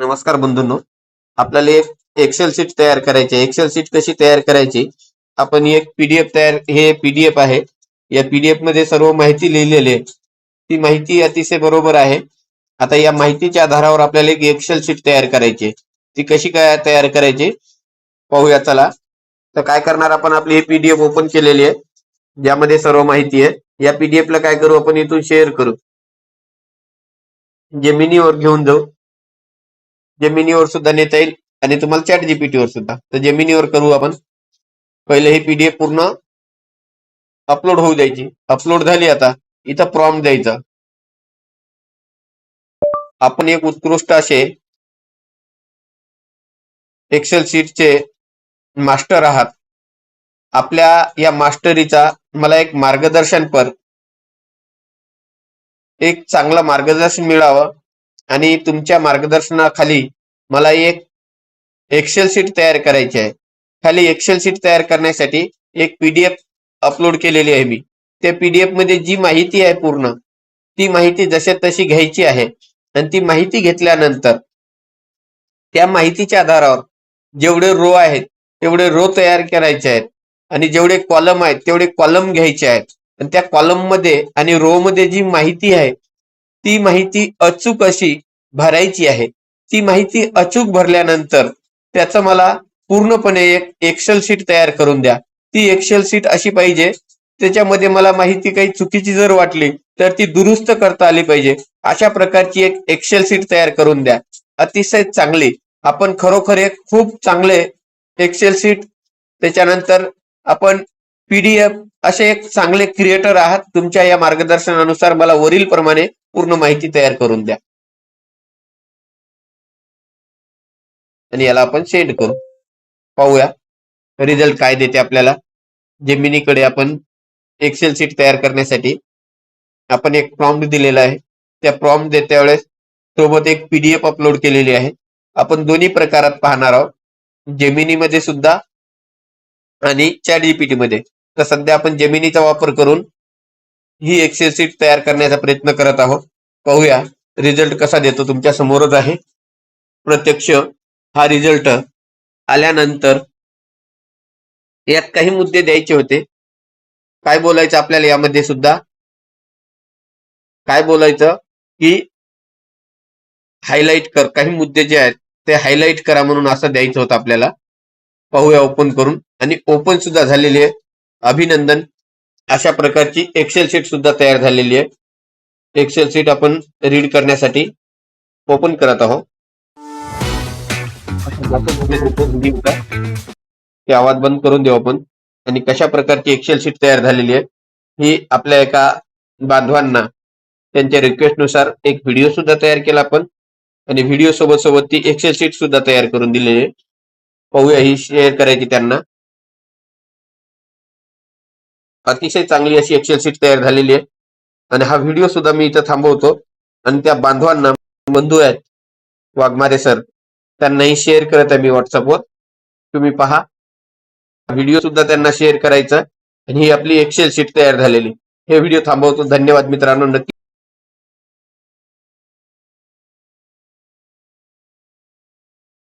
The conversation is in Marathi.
नमस्कार बंधूंनो, आपल्याला एक एक्सेल शीट तयार करायची आहे। एक्सेल शीट कशी तयार करायची, आपण एक पीडीएफ तयार, हे पीडीएफ आहे, या पीडीएफ मध्ये सर्व माहिती लिहिलेली आहे। ती माहिती अतिशय बरोबर आहे। आता या माहितीच्या आधारावर आपल्याला एक एक्सेल शीट तयार करायची आहे। ती कशी काय तयार करायची पाहूया चला। तर काय करणार, आपण आपली ही पीडीएफ ओपन केलेली आहे, ज्यामध्ये सर्व माहिती आहे। या पीडीएफ ला काय करू, आपण इथून शेअर करू, जेमिनीवर घेऊन जाऊ। जेमिनीवर सुद्धा नेता येईल आणि तुम्हाला चॅट जीपीटी वर सुद्धा। तर जेमिनीवर करू आपण। पहिले ही पीडीएफ पूर्ण अपलोड होऊ द्यायची। अपलोड झाली, आता इथं प्रॉम्प्ट द्यायचा। आपण एक उत्कृष्ट असे एक्सेल शीटचे मास्टर आहात। आपल्या या मास्टरीचा मला एक मार्गदर्शनपर, एक चांगला मार्गदर्शन मिळावं आणि तुमच्या मार्गदर्शनाखाली मला एक एक्सेल शीट तयार करायची आहे। खाली एक्सेल शीट तयार करण्यासाठी एक पीडीएफ अपलोड केलेली आहे मी। त्या पीडीएफ मध्ये जी माहिती आहे पूर्ण ती माहिती जशी तशी घ्यायची आहे आणि ती माहिती घेतल्यानंतर त्या माहितीच्या आधारावर जेवढे रो आहेत तेवढे रो तयार करायचे आहेत आणि जेवढे कॉलम आहेत तेवढे कॉलम घ्यायचे आहेत आणि त्या कॉलम मध्ये आणि रो मध्ये जी माहिती आहे ती माहिती अचूक अशी भरायची आहे। ती माहिती अचूक भरल्यानंतर त्याचं मला पूर्णपणे एक एक्सेल शीट तयार करून द्या। ती एक्सेल शीट अशी पाहिजे, त्याच्यामध्ये मला माहिती काही चुकीची जर वाटली तर ती दुरुस्त करता आली पाहिजे। अशा प्रकारची एक एक्सेल शीट तयार करून द्या, अतिशय चांगली। आपण खरोखर एक खूप चांगले एक्सेल शीट, त्याच्यानंतर आपण पीडीएफ असे एक चांगले क्रिएटर आहात। तुमच्या या मार्गदर्शनानुसार मला वरील प्रमाणे पूर्ण माहिती तयार करून द्या आणि याला आपण सेंड करू। पाहूया रिझल्ट काय देते आपल्याला। जेमिनीकडे आपण एक्सेल शीट तयार करण्यासाठी आपण एक प्रॉम्प्ट दिलेला आहे। त्या प्रॉम्प्ट देत्या वेळेस सोबत एक पीडीएफ अपलोड केलेली आहे। आपण दोन्ही प्रकारात पाहणार आहोत, जेमिनी मध्ये सुद्धा आणि चॅट जीपीटी मध्ये। तर सध्या आपण जेमिनीचा वापर करून ही एक्सेल शीट तयार करण्याचा प्रयत्न करत आहोत। पाहूया रिझल्ट कसा देतो, तुमच्या समोरच आहे प्रत्यक्ष। हा रिझल्ट आल्यानंतर यात काही मुद्दे द्यायचे होते। काय बोलायचं आपल्याला यामध्ये सुद्धा, काय बोलायचं की हायलाइट कर, काही मुद्दे जे आहेत ते हायलाइट करा म्हणून असं द्यायचं होतं आपल्याला। पाहूया ओपन करून, आणि ओपन सुद्धा झालेली आहे। अभिनंदन, अशा प्रकारची एक्सेल शीट सुद्धा तयार झालेली आहे। एक्सेल शीट आपण रीड करण्यासाठी ओपन करत आहोत। ते आवाज बंद करून देऊ आपण। आणि कशा प्रकारची एक्सेल शीट तयार झालेली आहे ही आपल्या एका बांधवांना त्यांच्या रिक्वेस्ट नुसार एक व्हिडिओ सुद्धा तयार केला आपण, आणि व्हिडिओ सोबत ती एक्सेल शीट सुद्धा तयार करून दिलेली आहे। पाहूया, ही शेअर करायची त्यांना। अतिशय चांगली अशी एक्सेल शीट तयार झालेली आहे आणि हा व्हिडिओ सुद्धा मी इथं थांबवतो आणि त्या बांधवांना, बंधू आहेत वाघमारे सर, त्यांनाही शेअर करत आहे मी व्हॉट्सअपवर। तुम्ही पहा, व्हिडिओ सुद्धा त्यांना शेअर करायचा आणि ही आपली एक्सेल शीट तयार झालेली। हे व्हिडिओ थांबवतो। धन्यवाद मित्रांनो, नक्की